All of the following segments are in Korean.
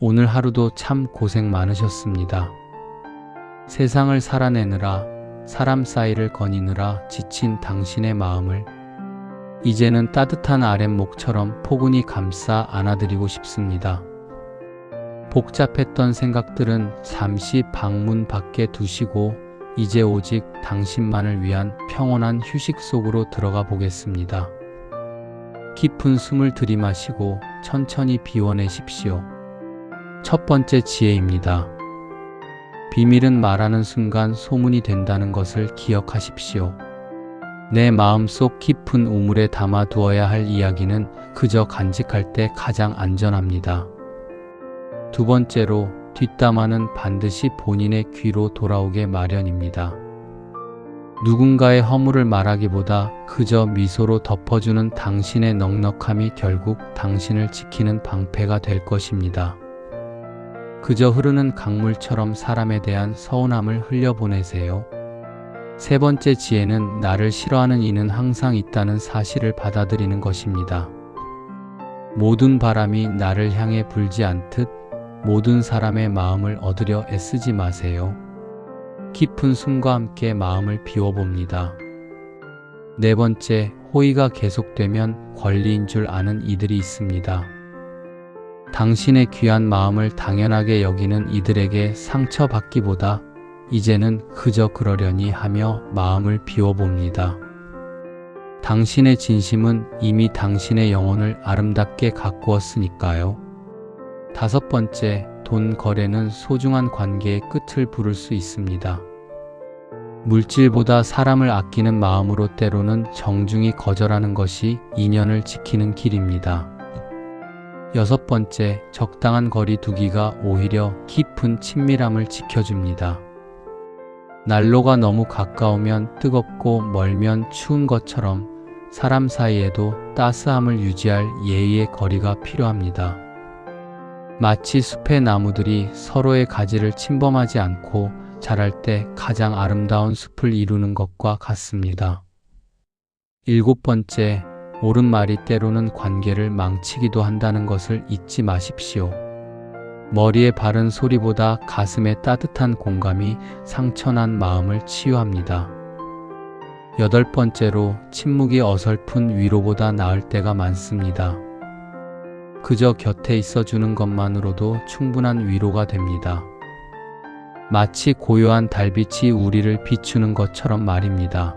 오늘 하루도 참 고생 많으셨습니다. 세상을 살아내느라, 사람 사이를 거니느라 지친 당신의 마음을 이제는 따뜻한 아랫목처럼 포근히 감싸 안아드리고 싶습니다. 복잡했던 생각들은 잠시 방문 밖에 두시고 이제 오직 당신만을 위한 평온한 휴식 속으로 들어가 보겠습니다. 깊은 숨을 들이마시고 천천히 비워내십시오. 첫 번째 지혜입니다. 비밀은 말하는 순간 소문이 된다는 것을 기억하십시오. 내 마음속 깊은 우물에 담아두어야 할 이야기는 그저 간직할 때 가장 안전합니다. 두 번째로, 뒷담화는 반드시 본인의 귀로 돌아오게 마련입니다. 누군가의 허물을 말하기보다 그저 미소로 덮어주는 당신의 넉넉함이 결국 당신을 지키는 방패가 될 것입니다. 그저 흐르는 강물처럼 사람에 대한 서운함을 흘려보내세요. 세 번째 지혜는 나를 싫어하는 이는 항상 있다는 사실을 받아들이는 것입니다. 모든 바람이 나를 향해 불지 않듯 모든 사람의 마음을 얻으려 애쓰지 마세요. 깊은 숨과 함께 마음을 비워봅니다. 네 번째, 호의가 계속되면 권리인 줄 아는 이들이 있습니다. 당신의 귀한 마음을 당연하게 여기는 이들에게 상처받기보다 이제는 그저 그러려니 하며 마음을 비워봅니다. 당신의 진심은 이미 당신의 영혼을 아름답게 가꾸었으니까요. 다섯 번째, 돈 거래는 소중한 관계의 끝을 부를 수 있습니다. 물질보다 사람을 아끼는 마음으로 때로는 정중히 거절하는 것이 인연을 지키는 길입니다. 여섯 번째, 적당한 거리 두기가 오히려 깊은 친밀함을 지켜줍니다. 난로가 너무 가까우면 뜨겁고 멀면 추운 것처럼 사람 사이에도 따스함을 유지할 예의의 거리가 필요합니다. 마치 숲의 나무들이 서로의 가지를 침범하지 않고 자랄 때 가장 아름다운 숲을 이루는 것과 같습니다. 일곱 번째, 옳은 말이 때로는 관계를 망치기도 한다는 것을 잊지 마십시오. 머리에 바른 소리보다 가슴에 따뜻한 공감이 상처난 마음을 치유합니다. 여덟 번째로, 침묵이 어설픈 위로보다 나을 때가 많습니다. 그저 곁에 있어주는 것만으로도 충분한 위로가 됩니다. 마치 고요한 달빛이 우리를 비추는 것처럼 말입니다.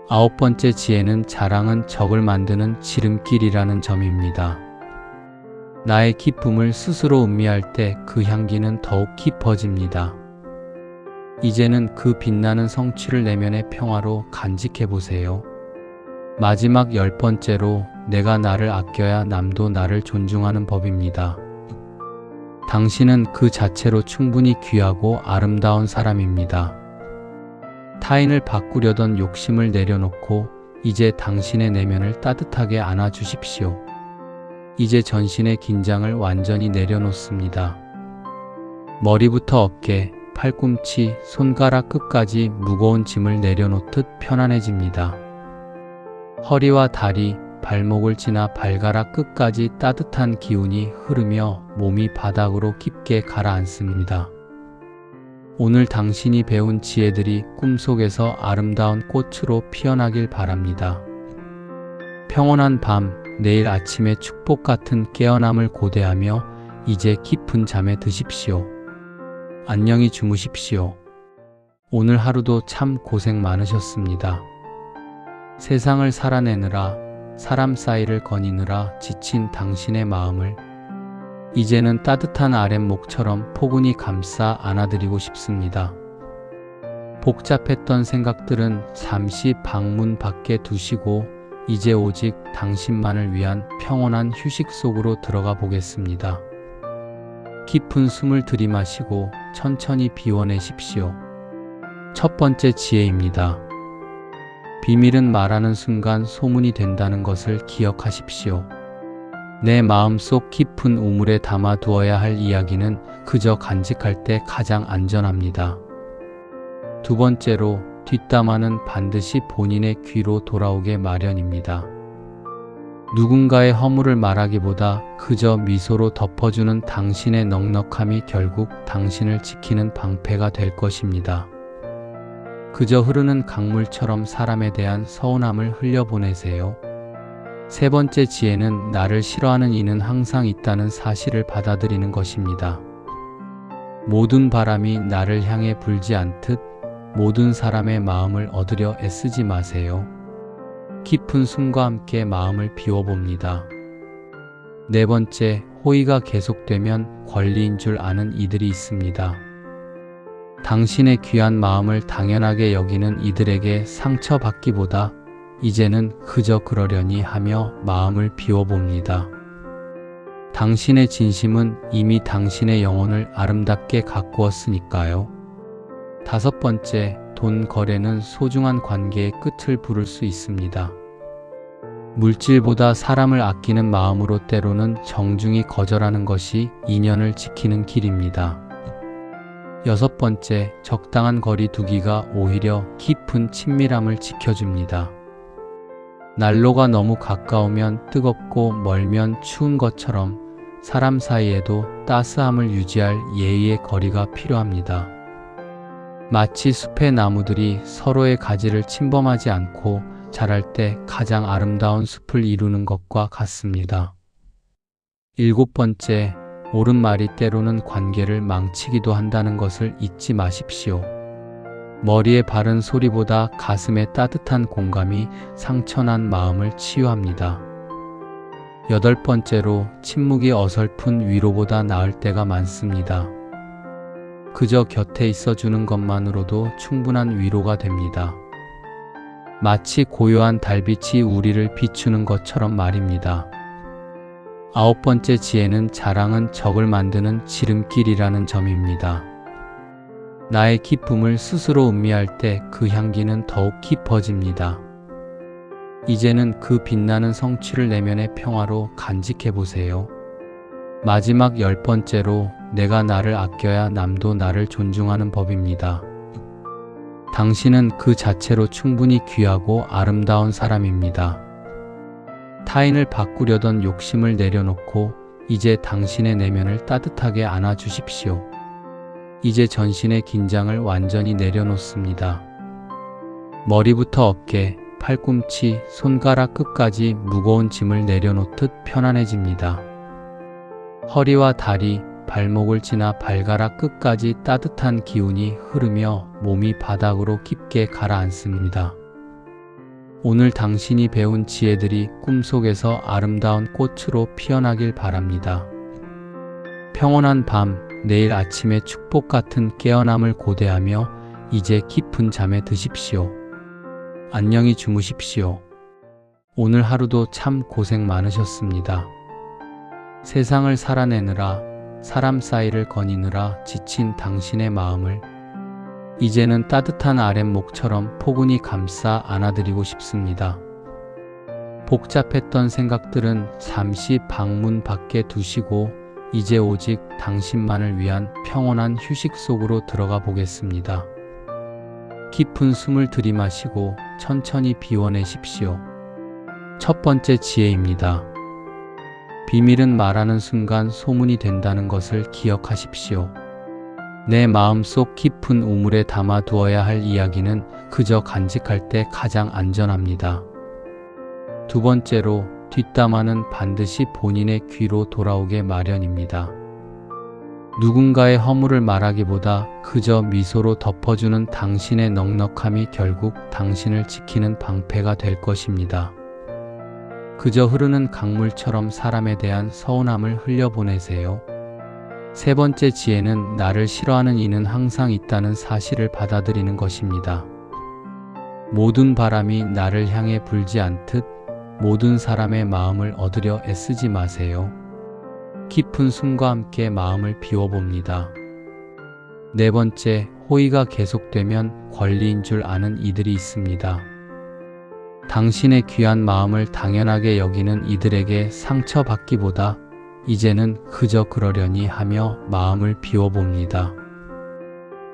아홉 번째 지혜는 자랑은 적을 만드는 지름길이라는 점입니다. 나의 기쁨을 스스로 음미할 때 그 향기는 더욱 깊어집니다. 이제는 그 빛나는 성취를 내면의 평화로 간직해보세요. 마지막 열 번째로, 내가 나를 아껴야 남도 나를 존중하는 법입니다. 당신은 그 자체로 충분히 귀하고 아름다운 사람입니다. 타인을 바꾸려던 욕심을 내려놓고 이제 당신의 내면을 따뜻하게 안아주십시오. 이제 전신의 긴장을 완전히 내려놓습니다. 머리부터 어깨, 팔꿈치, 손가락 끝까지 무거운 짐을 내려놓듯 편안해집니다. 허리와 다리, 발목을 지나 발가락 끝까지 따뜻한 기운이 흐르며 몸이 바닥으로 깊게 가라앉습니다. 오늘 당신이 배운 지혜들이 꿈속에서 아름다운 꽃으로 피어나길 바랍니다. 평온한 밤, 내일 아침의 축복 같은 깨어남을 고대하며 이제 깊은 잠에 드십시오. 안녕히 주무십시오. 오늘 하루도 참 고생 많으셨습니다. 세상을 살아내느라, 사람 사이를 거니느라 지친 당신의 마음을 이제는 따뜻한 아랫목처럼 포근히 감싸 안아드리고 싶습니다. 복잡했던 생각들은 잠시 방문 밖에 두시고 이제 오직 당신만을 위한 평온한 휴식 속으로 들어가 보겠습니다. 깊은 숨을 들이마시고 천천히 비워내십시오. 첫 번째 지혜입니다. 비밀은 말하는 순간 소문이 된다는 것을 기억하십시오. 내 마음속 깊은 우물에 담아두어야 할 이야기는 그저 간직할 때 가장 안전합니다. 두 번째로, 뒷담화는 반드시 본인의 귀로 돌아오게 마련입니다. 누군가의 허물을 말하기보다 그저 미소로 덮어주는 당신의 넉넉함이 결국 당신을 지키는 방패가 될 것입니다. 그저 흐르는 강물처럼 사람에 대한 서운함을 흘려보내세요. 세 번째 지혜는 나를 싫어하는 이는 항상 있다는 사실을 받아들이는 것입니다. 모든 바람이 나를 향해 불지 않듯 모든 사람의 마음을 얻으려 애쓰지 마세요. 깊은 숨과 함께 마음을 비워봅니다. 네 번째, 호의가 계속되면 권리인 줄 아는 이들이 있습니다. 당신의 귀한 마음을 당연하게 여기는 이들에게 상처받기보다 이제는 그저 그러려니 하며 마음을 비워봅니다. 당신의 진심은 이미 당신의 영혼을 아름답게 가꾸었으니까요. 다섯 번째, 돈 거래는 소중한 관계의 끝을 부를 수 있습니다. 물질보다 사람을 아끼는 마음으로 때로는 정중히 거절하는 것이 인연을 지키는 길입니다. 여섯 번째, 적당한 거리 두기가 오히려 깊은 친밀함을 지켜줍니다. 난로가 너무 가까우면 뜨겁고 멀면 추운 것처럼 사람 사이에도 따스함을 유지할 예의의 거리가 필요합니다. 마치 숲의 나무들이 서로의 가지를 침범하지 않고 자랄 때 가장 아름다운 숲을 이루는 것과 같습니다. 일곱 번째, 옳은 말이 때로는 관계를 망치기도 한다는 것을 잊지 마십시오. 머리에 바른 소리보다 가슴에 따뜻한 공감이 상처난 마음을 치유합니다. 여덟 번째로, 침묵이 어설픈 위로보다 나을 때가 많습니다. 그저 곁에 있어주는 것만으로도 충분한 위로가 됩니다. 마치 고요한 달빛이 우리를 비추는 것처럼 말입니다. 아홉 번째 지혜는 자랑은 적을 만드는 지름길이라는 점입니다. 나의 기쁨을 스스로 음미할 때 그 향기는 더욱 깊어집니다. 이제는 그 빛나는 성취를 내면의 평화로 간직해 보세요. 마지막 열 번째로, 내가 나를 아껴야 남도 나를 존중하는 법입니다. 당신은 그 자체로 충분히 귀하고 아름다운 사람입니다. 타인을 바꾸려던 욕심을 내려놓고 이제 당신의 내면을 따뜻하게 안아주십시오. 이제 전신의 긴장을 완전히 내려놓습니다. 머리부터 어깨, 팔꿈치, 손가락 끝까지 무거운 짐을 내려놓듯 편안해집니다. 허리와 다리, 발목을 지나 발가락 끝까지 따뜻한 기운이 흐르며 몸이 바닥으로 깊게 가라앉습니다. 오늘 당신이 배운 지혜들이 꿈속에서 아름다운 꽃으로 피어나길 바랍니다. 평온한 밤, 내일 아침의 축복 같은 깨어남을 고대하며 이제 깊은 잠에 드십시오. 안녕히 주무십시오. 오늘 하루도 참 고생 많으셨습니다. 세상을 살아내느라, 사람 사이를 거니느라 지친 당신의 마음을 이제는 따뜻한 아랫목처럼 포근히 감싸 안아드리고 싶습니다. 복잡했던 생각들은 잠시 방문 밖에 두시고 이제 오직 당신만을 위한 평온한 휴식 속으로 들어가 보겠습니다. 깊은 숨을 들이마시고 천천히 비워내십시오. 첫 번째 지혜입니다. 비밀은 말하는 순간 소문이 된다는 것을 기억하십시오. 내 마음속 깊은 우물에 담아두어야 할 이야기는 그저 간직할 때 가장 안전합니다. 두 번째로, 뒷담화는 반드시 본인의 귀로 돌아오게 마련입니다. 누군가의 허물을 말하기보다 그저 미소로 덮어주는 당신의 넉넉함이 결국 당신을 지키는 방패가 될 것입니다. 그저 흐르는 강물처럼 사람에 대한 서운함을 흘려보내세요. 세 번째 지혜는 나를 싫어하는 이는 항상 있다는 사실을 받아들이는 것입니다. 모든 바람이 나를 향해 불지 않듯 모든 사람의 마음을 얻으려 애쓰지 마세요. 깊은 숨과 함께 마음을 비워봅니다. 네 번째, 호의가 계속되면 권리인 줄 아는 이들이 있습니다. 당신의 귀한 마음을 당연하게 여기는 이들에게 상처받기보다 이제는 그저 그러려니 하며 마음을 비워봅니다.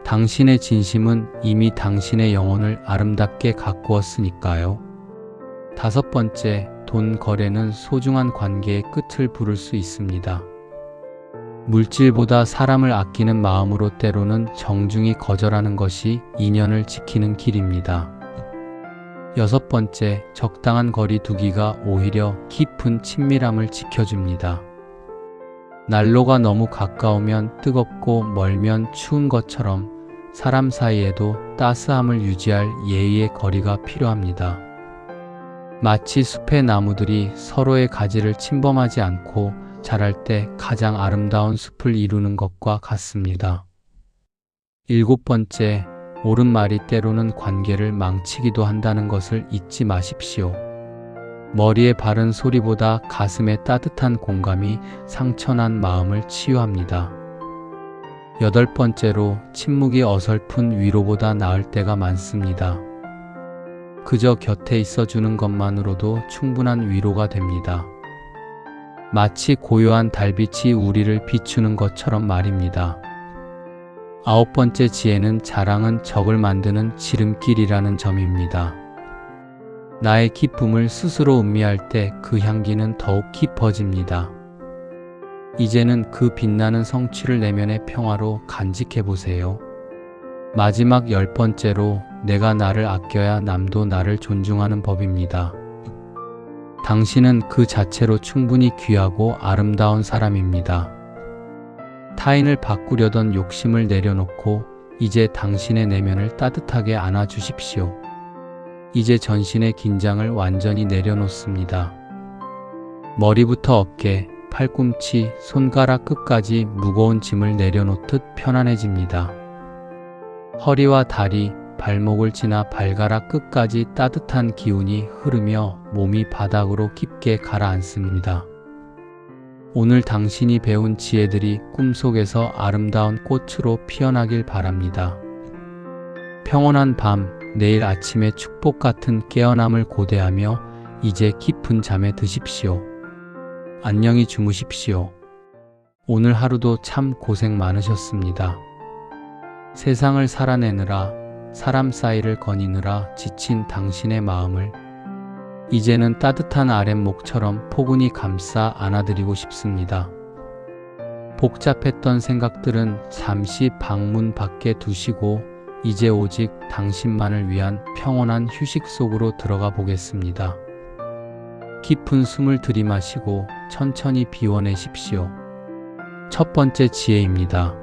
당신의 진심은 이미 당신의 영혼을 아름답게 가꾸었으니까요. 다섯 번째, 돈 거래는 소중한 관계의 끝을 부를 수 있습니다. 물질보다 사람을 아끼는 마음으로 때로는 정중히 거절하는 것이 인연을 지키는 길입니다. 6번째, 적당한 거리 두기가 오히려 깊은 친밀함을 지켜줍니다. 난로가 너무 가까우면 뜨겁고 멀면 추운 것처럼 사람 사이에도 따스함을 유지할 예의의 거리가 필요합니다. 마치 숲의 나무들이 서로의 가지를 침범하지 않고 자랄 때 가장 아름다운 숲을 이루는 것과 같습니다. 7번째, 옳은 말이 때로는 관계를 망치기도 한다는 것을 잊지 마십시오. 머리에 바른 소리보다 가슴에 따뜻한 공감이 상처난 마음을 치유합니다. 8번째로, 침묵이 어설픈 위로보다 나을 때가 많습니다. 그저 곁에 있어주는 것만으로도 충분한 위로가 됩니다. 마치 고요한 달빛이 우리를 비추는 것처럼 말입니다. 9번째 지혜는 자랑은 적을 만드는 지름길이라는 점입니다. 나의 기쁨을 스스로 음미할 때 그 향기는 더욱 깊어집니다. 이제는 그 빛나는 성취를 내면의 평화로 간직해 보세요. 마지막 10번째로, 내가 나를 아껴야 남도 나를 존중하는 법입니다. 당신은 그 자체로 충분히 귀하고 아름다운 사람입니다. 타인을 바꾸려던 욕심을 내려놓고 이제 당신의 내면을 따뜻하게 안아주십시오. 이제 전신의 긴장을 완전히 내려놓습니다. 머리부터 어깨, 팔꿈치, 손가락 끝까지 무거운 짐을 내려놓듯 편안해집니다. 허리와 다리, 발목을 지나 발가락 끝까지 따뜻한 기운이 흐르며 몸이 바닥으로 깊게 가라앉습니다. 오늘 당신이 배운 지혜들이 꿈속에서 아름다운 꽃으로 피어나길 바랍니다. 평온한 밤, 내일 아침의 축복 같은 깨어남을 고대하며 이제 깊은 잠에 드십시오. 안녕히 주무십시오. 오늘 하루도 참 고생 많으셨습니다. 세상을 살아내느라, 사람 사이를 거니느라 지친 당신의 마음을 이제는 따뜻한 아랫목처럼 포근히 감싸 안아드리고 싶습니다. 복잡했던 생각들은 잠시 방문 밖에 두시고 이제 오직 당신만을 위한 평온한 휴식 속으로 들어가 보겠습니다. 깊은 숨을 들이마시고 천천히 비워내십시오. 첫 번째 지혜입니다.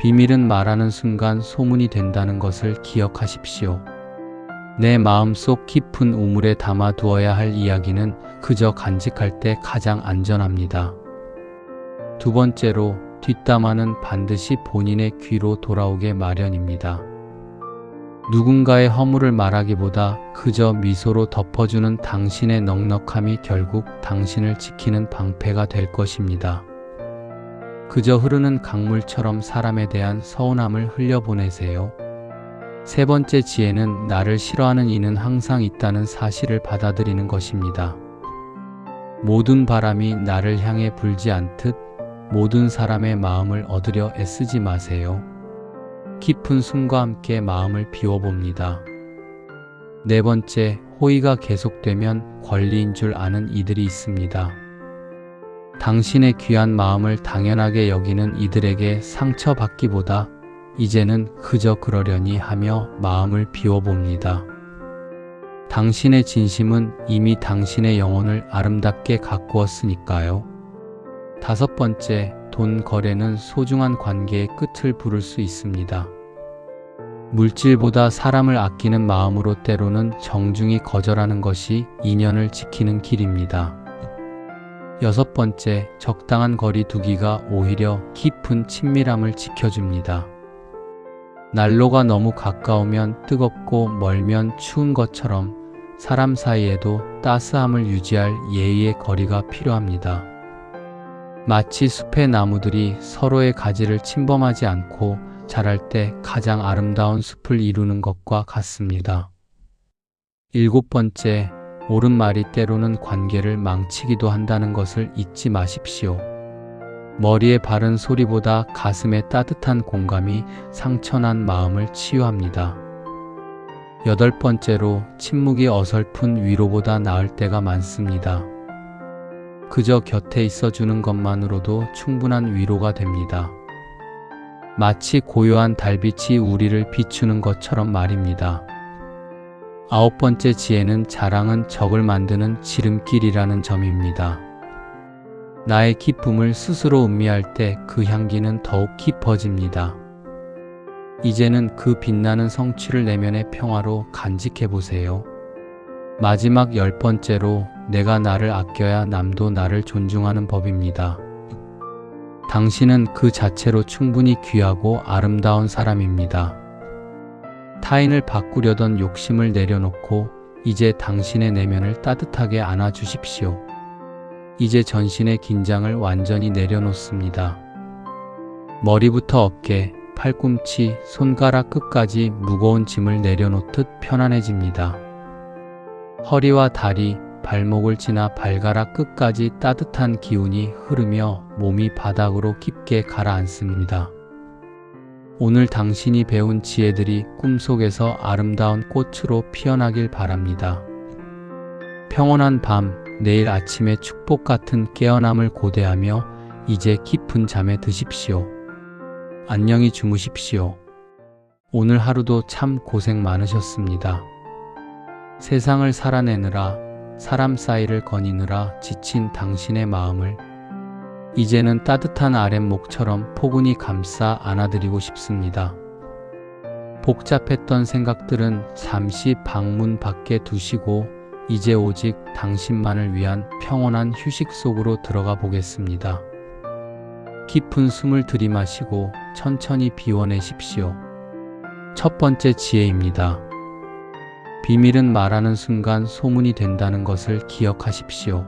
비밀은 말하는 순간 소문이 된다는 것을 기억하십시오. 내 마음속 깊은 우물에 담아두어야 할 이야기는 그저 간직할 때 가장 안전합니다. 두 번째로, 뒷담화는 반드시 본인의 귀로 돌아오게 마련입니다. 누군가의 허물을 말하기보다 그저 미소로 덮어주는 당신의 넉넉함이 결국 당신을 지키는 방패가 될 것입니다. 그저 흐르는 강물처럼 사람에 대한 서운함을 흘려보내세요. 세 번째 지혜는 나를 싫어하는 이는 항상 있다는 사실을 받아들이는 것입니다. 모든 바람이 나를 향해 불지 않듯 모든 사람의 마음을 얻으려 애쓰지 마세요. 깊은 숨과 함께 마음을 비워봅니다. 네 번째, 호의가 계속되면 권리인 줄 아는 이들이 있습니다. 당신의 귀한 마음을 당연하게 여기는 이들에게 상처받기보다 이제는 그저 그러려니 하며 마음을 비워봅니다. 당신의 진심은 이미 당신의 영혼을 아름답게 가꾸었으니까요. 다섯 번째, 돈 거래는 소중한 관계의 끝을 부를 수 있습니다. 물질보다 사람을 아끼는 마음으로 때로는 정중히 거절하는 것이 인연을 지키는 길입니다. 여섯 번째, 적당한 거리 두기가 오히려 깊은 친밀함을 지켜줍니다. 난로가 너무 가까우면 뜨겁고 멀면 추운 것처럼 사람 사이에도 따스함을 유지할 예의의 거리가 필요합니다. 마치 숲의 나무들이 서로의 가지를 침범하지 않고 자랄 때 가장 아름다운 숲을 이루는 것과 같습니다. 일곱 번째, 옳은 말이 때로는 관계를 망치기도 한다는 것을 잊지 마십시오. 머리에 바른 소리보다 가슴에 따뜻한 공감이 상처난 마음을 치유합니다. 8번째로 침묵이 어설픈 위로보다 나을 때가 많습니다. 그저 곁에 있어주는 것만으로도 충분한 위로가 됩니다. 마치 고요한 달빛이 우리를 비추는 것처럼 말입니다. 9번째 지혜는 자랑은 적을 만드는 지름길이라는 점입니다. 나의 기쁨을 스스로 음미할 때 그 향기는 더욱 깊어집니다. 이제는 그 빛나는 성취를 내면의 평화로 간직해 보세요. 마지막 10번째로 내가 나를 아껴야 남도 나를 존중하는 법입니다. 당신은 그 자체로 충분히 귀하고 아름다운 사람입니다. 타인을 바꾸려던 욕심을 내려놓고 이제 당신의 내면을 따뜻하게 안아주십시오. 이제 전신의 긴장을 완전히 내려놓습니다. 머리부터 어깨, 팔꿈치, 손가락 끝까지 무거운 짐을 내려놓듯 편안해집니다. 허리와 다리, 발목을 지나 발가락 끝까지 따뜻한 기운이 흐르며 몸이 바닥으로 깊게 가라앉습니다. 오늘 당신이 배운 지혜들이 꿈속에서 아름다운 꽃으로 피어나길 바랍니다. 평온한 밤, 내일 아침의 축복 같은 깨어남을 고대하며 이제 깊은 잠에 드십시오. 안녕히 주무십시오. 오늘 하루도 참 고생 많으셨습니다. 세상을 살아내느라, 사람 사이를 거니느라 지친 당신의 마음을 이제는 따뜻한 아랫목처럼 포근히 감싸 안아드리고 싶습니다. 복잡했던 생각들은 잠시 방문 밖에 두시고 이제 오직 당신만을 위한 평온한 휴식 속으로 들어가 보겠습니다. 깊은 숨을 들이마시고 천천히 비워내십시오. 첫 번째 지혜입니다. 비밀은 말하는 순간 소문이 된다는 것을 기억하십시오.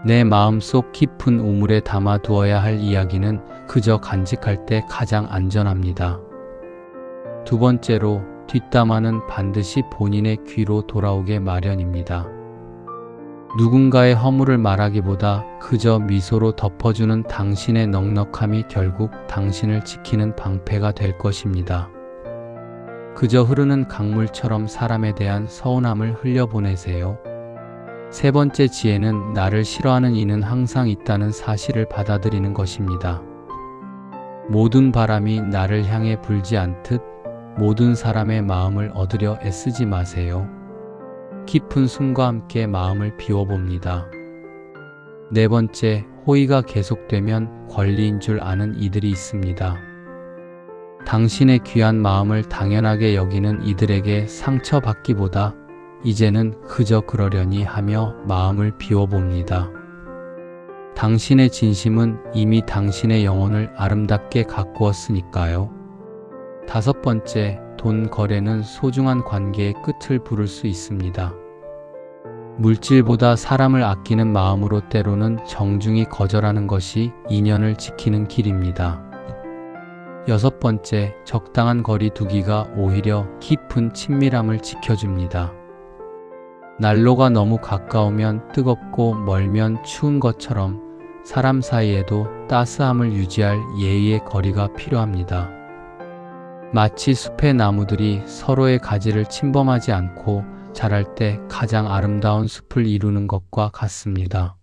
내 마음속 깊은 우물에 담아두어야 할 이야기는 그저 간직할 때 가장 안전합니다. 두 번째로, 뒷담화는 반드시 본인의 귀로 돌아오게 마련입니다. 누군가의 허물을 말하기보다 그저 미소로 덮어주는 당신의 넉넉함이 결국 당신을 지키는 방패가 될 것입니다. 그저 흐르는 강물처럼 사람에 대한 서운함을 흘려보내세요. 세 번째 지혜는 나를 싫어하는 이는 항상 있다는 사실을 받아들이는 것입니다. 모든 바람이 나를 향해 불지 않듯 모든 사람의 마음을 얻으려 애쓰지 마세요. 깊은 숨과 함께 마음을 비워봅니다. 네 번째, 호의가 계속되면 권리인 줄 아는 이들이 있습니다. 당신의 귀한 마음을 당연하게 여기는 이들에게 상처받기보다 이제는 그저 그러려니 하며 마음을 비워봅니다. 당신의 진심은 이미 당신의 영혼을 아름답게 가꾸었으니까요. 다섯 번째, 돈 거래는 소중한 관계의 끝을 부를 수 있습니다. 물질보다 사람을 아끼는 마음으로 때로는 정중히 거절하는 것이 인연을 지키는 길입니다. 여섯 번째, 적당한 거리 두기가 오히려 깊은 친밀함을 지켜줍니다. 난로가 너무 가까우면 뜨겁고 멀면 추운 것처럼 사람 사이에도 따스함을 유지할 예의의 거리가 필요합니다. 마치 숲의 나무들이 서로의 가지를 침범하지 않고 자랄 때 가장 아름다운 숲을 이루는 것과 같습니다.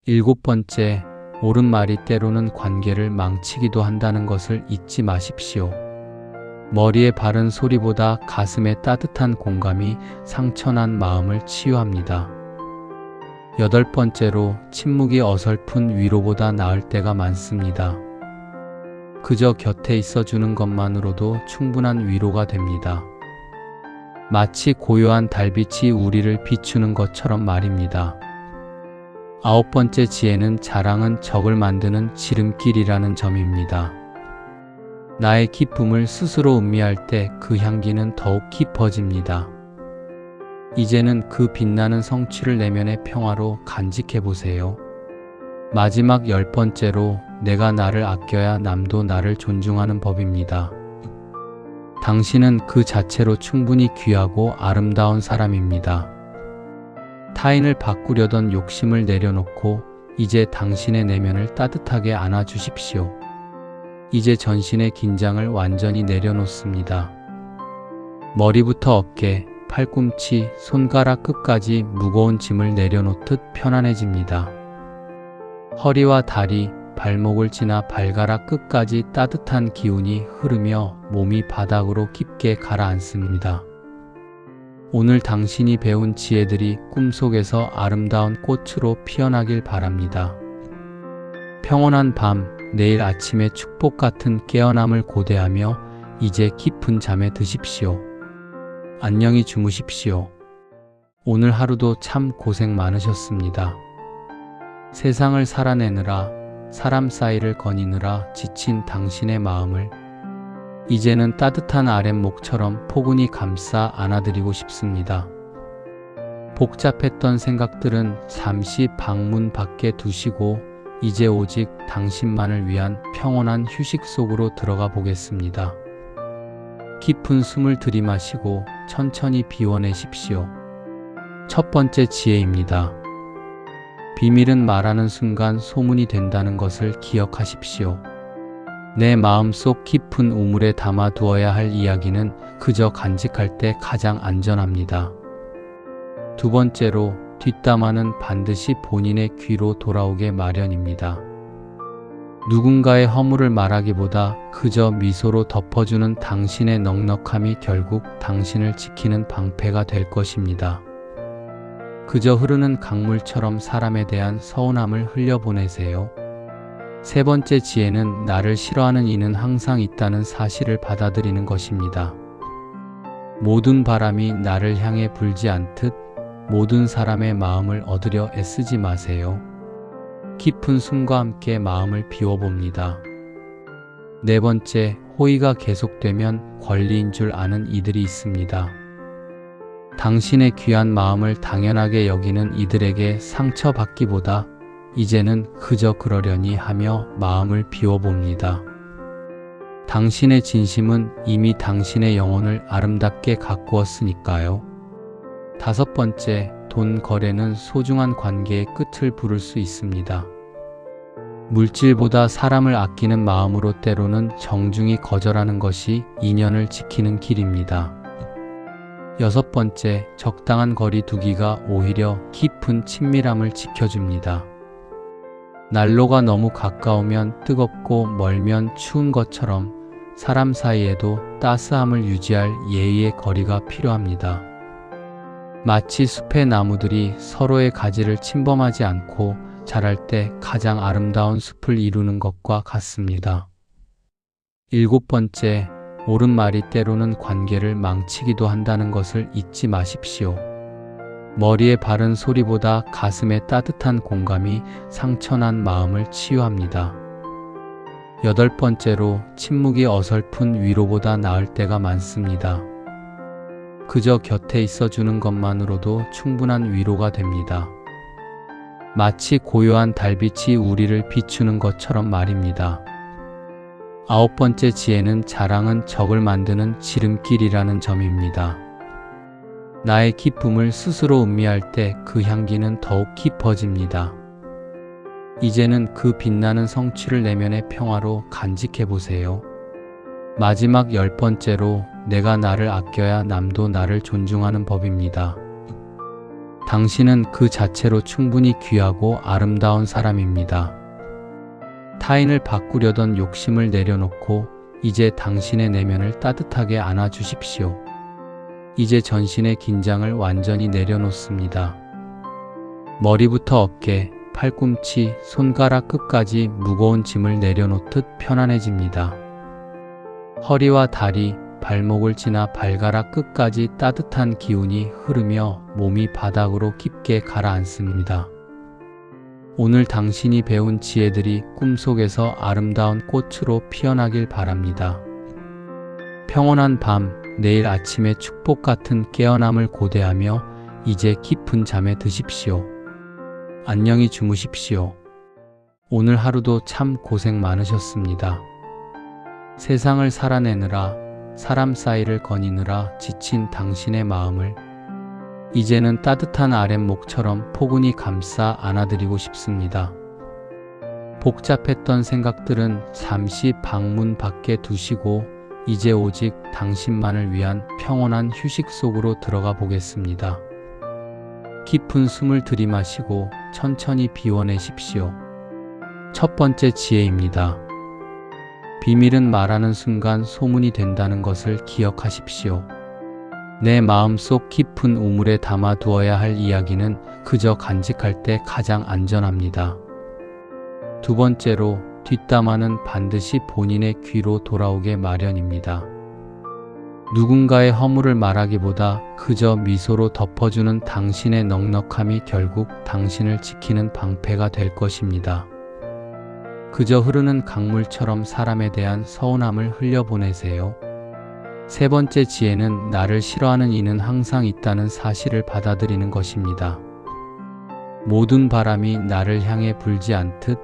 일곱 번째, 옳은 말이 때로는 관계를 망치기도 한다는 것을 잊지 마십시오. 머리에 바른 소리보다 가슴에 따뜻한 공감이 상처난 마음을 치유합니다. 여덟 번째로, 침묵이 어설픈 위로보다 나을 때가 많습니다. 그저 곁에 있어주는 것만으로도 충분한 위로가 됩니다. 마치 고요한 달빛이 우리를 비추는 것처럼 말입니다. 아홉 번째 지혜는 자랑은 적을 만드는 지름길이라는 점입니다. 나의 기쁨을 스스로 음미할 때 그 향기는 더욱 깊어집니다. 이제는 그 빛나는 성취를 내면의 평화로 간직해 보세요. 마지막 10번째로, 내가 나를 아껴야 남도 나를 존중하는 법입니다. 당신은 그 자체로 충분히 귀하고 아름다운 사람입니다. 타인을 바꾸려던 욕심을 내려놓고 이제 당신의 내면을 따뜻하게 안아주십시오. 이제 전신의 긴장을 완전히 내려놓습니다. 머리부터 어깨, 팔꿈치, 손가락 끝까지 무거운 짐을 내려놓듯 편안해집니다. 허리와 다리, 발목을 지나 발가락 끝까지 따뜻한 기운이 흐르며 몸이 바닥으로 깊게 가라앉습니다. 오늘 당신이 배운 지혜들이 꿈속에서 아름다운 꽃으로 피어나길 바랍니다. 평온한 밤, 내일 아침의 축복 같은 깨어남을 고대하며 이제 깊은 잠에 드십시오. 안녕히 주무십시오. 오늘 하루도 참 고생 많으셨습니다. 세상을 살아내느라, 사람 사이를 거니느라 지친 당신의 마음을 이제는 따뜻한 아랫목처럼 포근히 감싸 안아드리고 싶습니다. 복잡했던 생각들은 잠시 방문 밖에 두시고 이제 오직 당신만을 위한 평온한 휴식 속으로 들어가 보겠습니다. 깊은 숨을 들이마시고 천천히 비워내십시오. 첫 번째 지혜입니다. 비밀은 말하는 순간 소문이 된다는 것을 기억하십시오. 내 마음속 깊은 우물에 담아두어야 할 이야기는 그저 간직할 때 가장 안전합니다. 두 번째로, 뒷담화는 반드시 본인의 귀로 돌아오게 마련입니다. 누군가의 허물을 말하기보다 그저 미소로 덮어주는 당신의 넉넉함이 결국 당신을 지키는 방패가 될 것입니다. 그저 흐르는 강물처럼 사람에 대한 서운함을 흘려보내세요. 세 번째 지혜는 나를 싫어하는 이는 항상 있다는 사실을 받아들이는 것입니다. 모든 바람이 나를 향해 불지 않듯 모든 사람의 마음을 얻으려 애쓰지 마세요. 깊은 숨과 함께 마음을 비워봅니다. 네 번째, 호의가 계속되면 권리인 줄 아는 이들이 있습니다. 당신의 귀한 마음을 당연하게 여기는 이들에게 상처받기보다 이제는 그저 그러려니 하며 마음을 비워봅니다. 당신의 진심은 이미 당신의 영혼을 아름답게 가꾸었으니까요. 다섯 번째, 돈 거래는 소중한 관계의 끝을 부를 수 있습니다. 물질보다 사람을 아끼는 마음으로 때로는 정중히 거절하는 것이 인연을 지키는 길입니다. 여섯 번째, 적당한 거리 두기가 오히려 깊은 친밀함을 지켜줍니다. 난로가 너무 가까우면 뜨겁고 멀면 추운 것처럼 사람 사이에도 따스함을 유지할 예의의 거리가 필요합니다. 마치 숲의 나무들이 서로의 가지를 침범하지 않고 자랄 때 가장 아름다운 숲을 이루는 것과 같습니다. 일곱 번째, 옳은 말이 때로는 관계를 망치기도 한다는 것을 잊지 마십시오. 머리에 바른 소리보다 가슴에 따뜻한 공감이 상처난 마음을 치유합니다. 여덟 번째로, 침묵이 어설픈 위로보다 나을 때가 많습니다. 그저 곁에 있어주는 것만으로도 충분한 위로가 됩니다. 마치 고요한 달빛이 우리를 비추는 것처럼 말입니다. 아홉 번째 지혜는 자랑은 적을 만드는 지름길이라는 점입니다. 나의 기쁨을 스스로 음미할 때 그 향기는 더욱 깊어집니다. 이제는 그 빛나는 성취를 내면의 평화로 간직해보세요. 마지막 열 번째로, 내가 나를 아껴야 남도 나를 존중하는 법입니다. 당신은 그 자체로 충분히 귀하고 아름다운 사람입니다. 타인을 바꾸려던 욕심을 내려놓고 이제 당신의 내면을 따뜻하게 안아주십시오. 이제 전신의 긴장을 완전히 내려놓습니다. 머리부터 어깨, 팔꿈치, 손가락 끝까지 무거운 짐을 내려놓듯 편안해집니다. 허리와 다리, 발목을 지나 발가락 끝까지 따뜻한 기운이 흐르며 몸이 바닥으로 깊게 가라앉습니다. 오늘 당신이 배운 지혜들이 꿈속에서 아름다운 꽃으로 피어나길 바랍니다. 평온한 밤, 내일 아침의 축복 같은 깨어남을 고대하며 이제 깊은 잠에 드십시오. 안녕히 주무십시오. 오늘 하루도 참 고생 많으셨습니다. 세상을 살아내느라, 사람 사이를 거니느라 지친 당신의 마음을 이제는 따뜻한 아랫목처럼 포근히 감싸 안아드리고 싶습니다. 복잡했던 생각들은 잠시 방문 밖에 두시고 이제 오직 당신만을 위한 평온한 휴식 속으로 들어가 보겠습니다. 깊은 숨을 들이마시고 천천히 비워내십시오. 첫 번째 지혜입니다. 비밀은 말하는 순간 소문이 된다는 것을 기억하십시오. 내 마음속 깊은 우물에 담아두어야 할 이야기는 그저 간직할 때 가장 안전합니다. 두 번째로, 뒷담화는 반드시 본인의 귀로 돌아오게 마련입니다. 누군가의 허물을 말하기보다 그저 미소로 덮어주는 당신의 넉넉함이 결국 당신을 지키는 방패가 될 것입니다. 그저 흐르는 강물처럼 사람에 대한 서운함을 흘려보내세요. 세 번째 지혜는 나를 싫어하는 이는 항상 있다는 사실을 받아들이는 것입니다. 모든 바람이 나를 향해 불지 않듯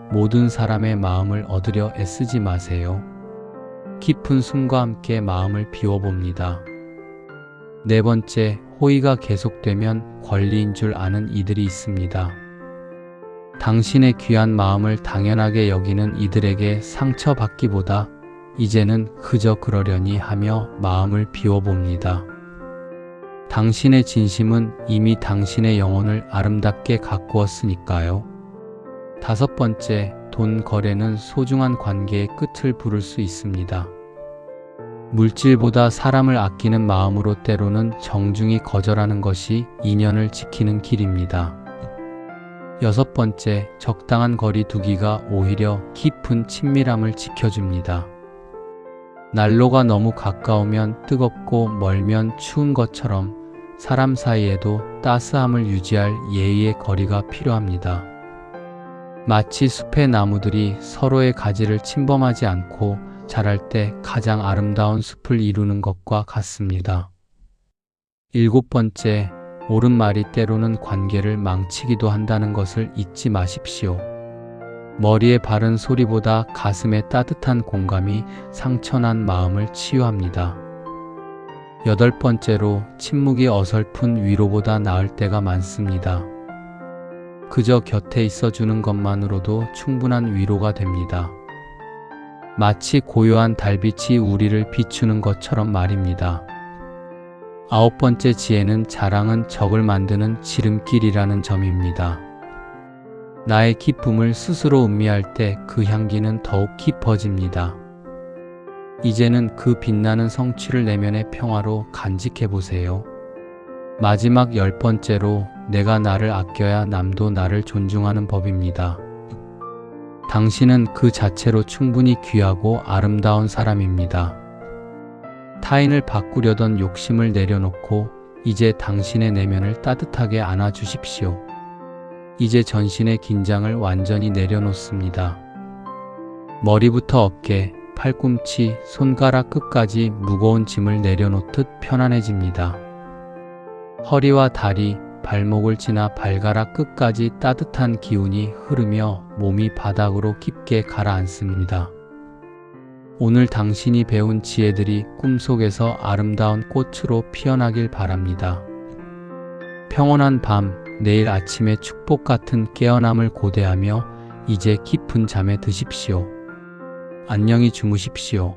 모든 사람의 마음을 얻으려 애쓰지 마세요. 깊은 숨과 함께 마음을 비워봅니다. 네 번째, 호의가 계속되면 권리인 줄 아는 이들이 있습니다. 당신의 귀한 마음을 당연하게 여기는 이들에게 상처받기보다 이제는 그저 그러려니 하며 마음을 비워봅니다. 당신의 진심은 이미 당신의 영혼을 아름답게 가꾸었으니까요. 다섯 번째, 돈 거래는 소중한 관계의 끝을 부를 수 있습니다. 물질보다 사람을 아끼는 마음으로 때로는 정중히 거절하는 것이 인연을 지키는 길입니다. 여섯 번째, 적당한 거리 두기가 오히려 깊은 친밀함을 지켜줍니다. 난로가 너무 가까우면 뜨겁고 멀면 추운 것처럼 사람 사이에도 따스함을 유지할 예의의 거리가 필요합니다. 마치 숲의 나무들이 서로의 가지를 침범하지 않고 자랄 때 가장 아름다운 숲을 이루는 것과 같습니다. 일곱 번째, 옳은 말이 때로는 관계를 망치기도 한다는 것을 잊지 마십시오. 머리에 바른 소리보다 가슴에 따뜻한 공감이 상처난 마음을 치유합니다. 여덟 번째로, 침묵이 어설픈 위로보다 나을 때가 많습니다. 그저 곁에 있어주는 것만으로도 충분한 위로가 됩니다. 마치 고요한 달빛이 우리를 비추는 것처럼 말입니다. 아홉 번째 지혜는 자랑은 적을 만드는 지름길이라는 점입니다. 나의 기쁨을 스스로 음미할 때 그 향기는 더욱 깊어집니다. 이제는 그 빛나는 성취를 내면의 평화로 간직해보세요. 마지막 열 번째로, 내가 나를 아껴야 남도 나를 존중하는 법입니다. 당신은 그 자체로 충분히 귀하고 아름다운 사람입니다. 타인을 바꾸려던 욕심을 내려놓고 이제 당신의 내면을 따뜻하게 안아주십시오. 이제 전신의 긴장을 완전히 내려놓습니다. 머리부터 어깨, 팔꿈치, 손가락 끝까지 무거운 짐을 내려놓듯 편안해집니다. 허리와 다리, 발목을 지나 발가락 끝까지 따뜻한 기운이 흐르며 몸이 바닥으로 깊게 가라앉습니다. 오늘 당신이 배운 지혜들이 꿈속에서 아름다운 꽃으로 피어나길 바랍니다. 평온한 밤, 내일 아침의 축복 같은 깨어남을 고대하며 이제 깊은 잠에 드십시오. 안녕히 주무십시오.